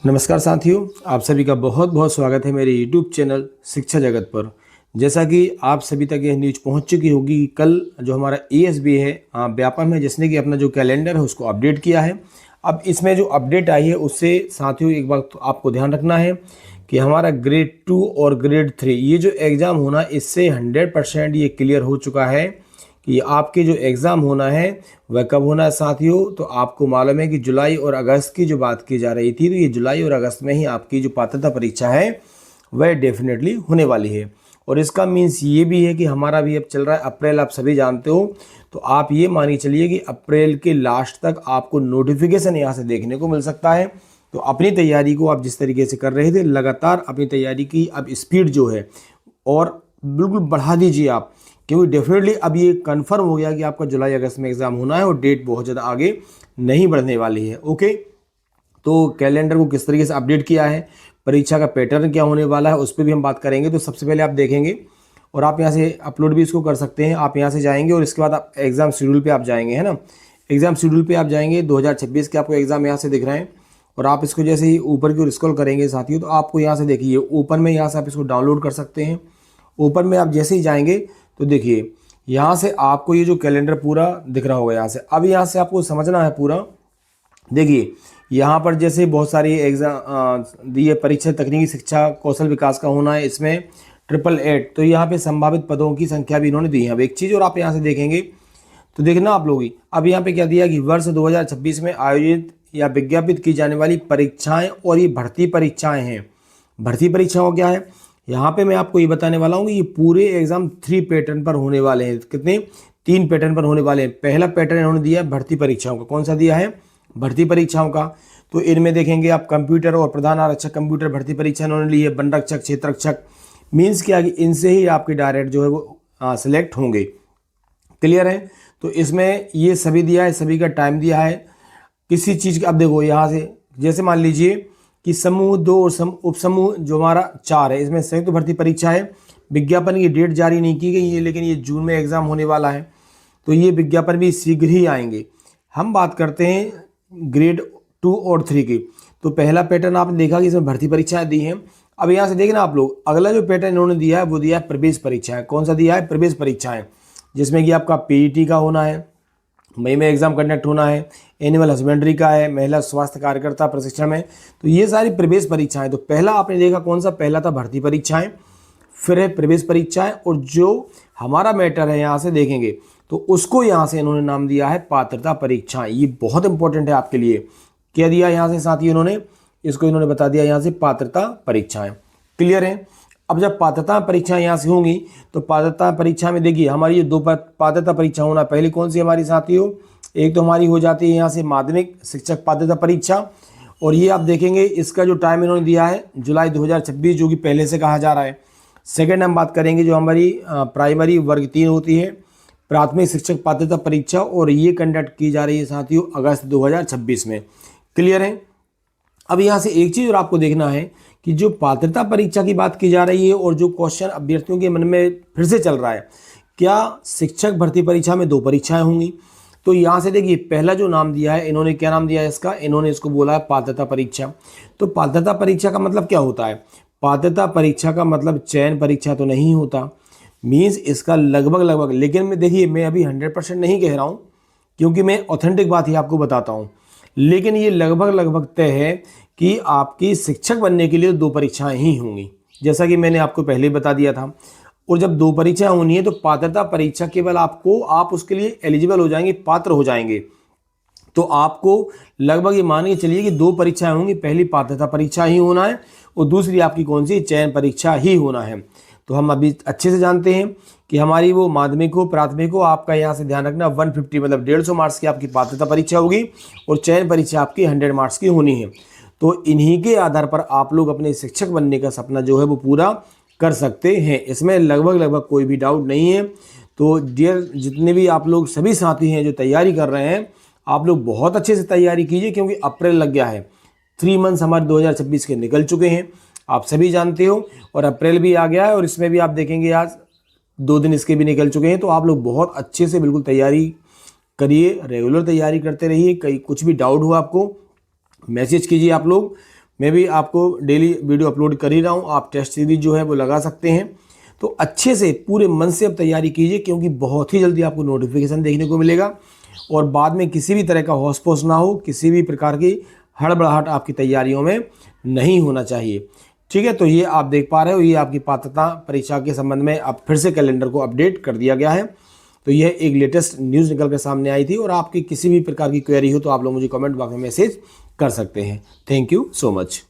नमस्कार साथियों, आप सभी का बहुत बहुत स्वागत है मेरे YouTube चैनल शिक्षा जगत पर। जैसा कि आप सभी तक यह न्यूज़ पहुंच चुकी होगी कि कल जो हमारा ESB है व्यापम है, जिसने कि अपना जो कैलेंडर है उसको अपडेट किया है। अब इसमें जो अपडेट आई है उससे साथियों एक बात तो आपको ध्यान रखना है कि हमारा ग्रेड 2 और ग्रेड 3 ये जो एग्ज़ाम होना, इससे 100% ये क्लियर हो चुका है कि आपके जो एग्ज़ाम होना है वह कब होना है साथियों। तो आपको मालूम है कि जुलाई और अगस्त की जो बात की जा रही थी, तो ये जुलाई और अगस्त में ही आपकी जो पात्रता परीक्षा है वह डेफिनेटली होने वाली है। और इसका मीन्स ये भी है कि हमारा भी अब चल रहा है अप्रैल, आप सभी जानते हो। तो आप ये मानिए चलिए कि अप्रैल के लास्ट तक आपको नोटिफिकेशन यहाँ से देखने को मिल सकता है। तो अपनी तैयारी को आप जिस तरीके से कर रहे थे, लगातार अपनी तैयारी की अब स्पीड जो है और बिल्कुल बढ़ा दीजिए आप, क्योंकि डेफिनेटली अब ये कंफर्म हो गया कि आपका जुलाई अगस्त में एग्ज़ाम होना है और डेट बहुत ज़्यादा आगे नहीं बढ़ने वाली है। ओके, तो कैलेंडर को किस तरीके से अपडेट किया है, परीक्षा का पैटर्न क्या होने वाला है, उस पर भी हम बात करेंगे। तो सबसे पहले आप देखेंगे और आप यहाँ से अपलोड भी इसको कर सकते हैं। आप यहाँ से जाएंगे और इसके बाद आप एग्ज़ाम शेड्यूल पे आप जाएंगे, है ना। एग्ज़ाम शेड्यूल पे आप जाएंगे, 2026 के आपको एग्ज़ाम यहाँ से दिख रहे हैं। और आप इसको जैसे ही ऊपर की ओर स्क्रॉल करेंगे साथियों, तो आपको यहाँ से देखिए ओपन में, यहाँ से आप इसको डाउनलोड कर सकते हैं। ओपन में आप जैसे ही जाएंगे तो देखिए यहाँ से आपको ये जो कैलेंडर पूरा दिख रहा होगा यहाँ से। अब यहाँ से आपको समझना है पूरा। देखिए यहाँ पर जैसे बहुत सारी एग्जाम दिए, परीक्षा तकनीकी शिक्षा कौशल विकास का होना है, इसमें 888। तो यहाँ पे संभावित पदों की संख्या भी इन्होंने दी है। अब एक चीज़ और आप यहाँ से देखेंगे तो देखना आप लोग ही, अब यहाँ पे क्या दिया कि वर्ष 2026 में आयोजित या विज्ञापित की जाने वाली परीक्षाएं, और ये भर्ती परीक्षाएं हैं। भर्ती परीक्षाओं क्या है, यहाँ पे मैं आपको ये बताने वाला हूँ कि ये पूरे एग्जाम 3 पैटर्न पर होने वाले हैं। कितने? 3 पैटर्न पर होने वाले हैं। पहला पैटर्न इन्होंने दिया है भर्ती परीक्षाओं का। कौन सा दिया है? भर्ती परीक्षाओं का। तो इनमें देखेंगे आप कंप्यूटर और प्रधान आरक्षक कंप्यूटर भर्ती परीक्षा इन्होंने ली है। वन रक्षक, क्षेत्र रक्षक, मीन्स क्या कि इनसे ही आपके डायरेक्ट जो है वो सिलेक्ट होंगे। क्लियर है? तो इसमें ये सभी दिया है, सभी का टाइम दिया है किसी चीज़ का। अब देखो यहाँ से जैसे मान लीजिए कि समूह 2 और उपसमूह जो हमारा 4 है, इसमें संयुक्त भर्ती परीक्षा है। विज्ञापन की डेट जारी नहीं की गई है, लेकिन ये जून में एग्जाम होने वाला है। तो ये विज्ञापन भी शीघ्र ही आएंगे। हम बात करते हैं ग्रेड 2 और 3 की। तो पहला पैटर्न आपने देखा कि इसमें भर्ती परीक्षाएं दी हैं। अब यहाँ से देखना आप लोग, अगला जो पैटर्न इन्होंने दिया है वो दिया है प्रवेश परीक्षाएं। कौन सा दिया है? प्रवेश परीक्षाएं, जिसमें कि आपका पीईटी का होना है, मई में एग्जाम कंडक्ट होना है, एनिमल हस्बेंड्री का है, महिला स्वास्थ्य कार्यकर्ता प्रशिक्षण में। तो ये सारी प्रवेश परीक्षाएं। तो पहला आपने देखा कौन सा? पहला था भर्ती परीक्षाएं, फिर है प्रवेश परीक्षाएं, और जो हमारा मैटर है यहाँ से देखेंगे तो उसको यहाँ से इन्होंने नाम दिया है पात्रता परीक्षाएं। ये बहुत इंपॉर्टेंट है आपके लिए। क्या दिया यहाँ से साथ ही इन्होंने? इसको इन्होंने बता दिया यहाँ से पात्रता परीक्षाएं। क्लियर है? अब जब पात्रता परीक्षा यहाँ से होंगी तो पात्रता परीक्षा में देखिए हमारी ये 2 पात्रता परीक्षा होना। पहली कौन सी हमारी साथियों? एक तो हमारी हो जाती है यहाँ से माध्यमिक शिक्षक पात्रता परीक्षा, और ये आप देखेंगे इसका जो टाइम इन्होंने दिया है जुलाई 2026, जो कि पहले से कहा जा रहा है। सेकेंड हम बात करेंगे जो हमारी प्राइमरी वर्ग 3 होती है, प्राथमिक शिक्षक पात्रता परीक्षा, और ये कंडक्ट की जा रही है साथियों अगस्त 2026 में। क्लियर है? अब यहाँ से एक चीज़ और आपको देखना है कि जो पात्रता परीक्षा की बात की जा रही है और जो क्वेश्चन अभ्यर्थियों के मन में फिर से चल रहा है, क्या शिक्षक भर्ती परीक्षा में 2 परीक्षाएं होंगी? तो यहाँ से देखिए पहला जो नाम दिया है इन्होंने, क्या नाम दिया है इसका? इन्होंने इसको बोला है पात्रता परीक्षा। तो पात्रता परीक्षा का मतलब क्या होता है? पात्रता परीक्षा का मतलब चयन परीक्षा तो नहीं होता, मीन्स इसका लगभग, लेकिन मैं देखिए मैं अभी 100% नहीं कह रहा हूँ, क्योंकि मैं ऑथेंटिक बात ही आपको बताता हूँ, लेकिन ये लगभग तय है कि आपकी शिक्षक बनने के लिए 2 परीक्षाएं ही होंगी, जैसा कि मैंने आपको पहले ही बता दिया था। और जब 2 परीक्षाएं होनी है तो पात्रता परीक्षा केवल आपको, आप उसके लिए एलिजिबल हो जाएंगे, पात्र हो जाएंगे। तो आपको लगभग ये मान के चलिए कि 2 परीक्षाएं होंगी। पहली पात्रता परीक्षा ही होना है और दूसरी आपकी कौन सी? चयन परीक्षा ही होना है। तो हम अभी अच्छे से जानते हैं कि हमारी वो माध्यमिक हो, प्राथमिक हो, आपका यहाँ से ध्यान रखना 150 मतलब 150 मार्क्स की आपकी पात्रता परीक्षा होगी और चयन परीक्षा आपकी 100 मार्क्स की होनी है। तो इन्हीं के आधार पर आप लोग अपने शिक्षक बनने का सपना जो है वो पूरा कर सकते हैं। इसमें लगभग कोई भी डाउट नहीं है। तो डियर जितने भी आप लोग सभी साथी हैं जो तैयारी कर रहे हैं, आप लोग बहुत अच्छे से तैयारी कीजिए, क्योंकि अप्रैल लग गया है। 3 मंथ्स हमारे 2026 के निकल चुके हैं, आप सभी जानते हो, और अप्रैल भी आ गया है। और इसमें भी आप देखेंगे आज 2 दिन इसके भी निकल चुके हैं। तो आप लोग बहुत अच्छे से बिल्कुल तैयारी करिए, रेगुलर तैयारी करते रहिए। कहीं कुछ भी डाउट हो आपको मैसेज कीजिए आप लोग, मैं भी आपको डेली वीडियो अपलोड कर ही रहा हूँ। आप टेस्ट सीरीज जो है वो लगा सकते हैं। तो अच्छे से पूरे मन से अब तैयारी कीजिए, क्योंकि बहुत ही जल्दी आपको नोटिफिकेशन देखने को मिलेगा और बाद में किसी भी तरह का होश-पोश ना हो, किसी भी प्रकार की हड़बड़ाहट आपकी तैयारियों में नहीं होना चाहिए। ठीक है, तो ये आप देख पा रहे हो, ये आपकी पात्रता परीक्षा के संबंध में अब फिर से कैलेंडर को अपडेट कर दिया गया है। तो यह एक लेटेस्ट न्यूज़ निकल कर सामने आई थी और आपकी किसी भी प्रकार की क्वेरी हो तो आप लोग मुझे कमेंट बॉक्स में मैसेज कर सकते हैं। Thank you so much.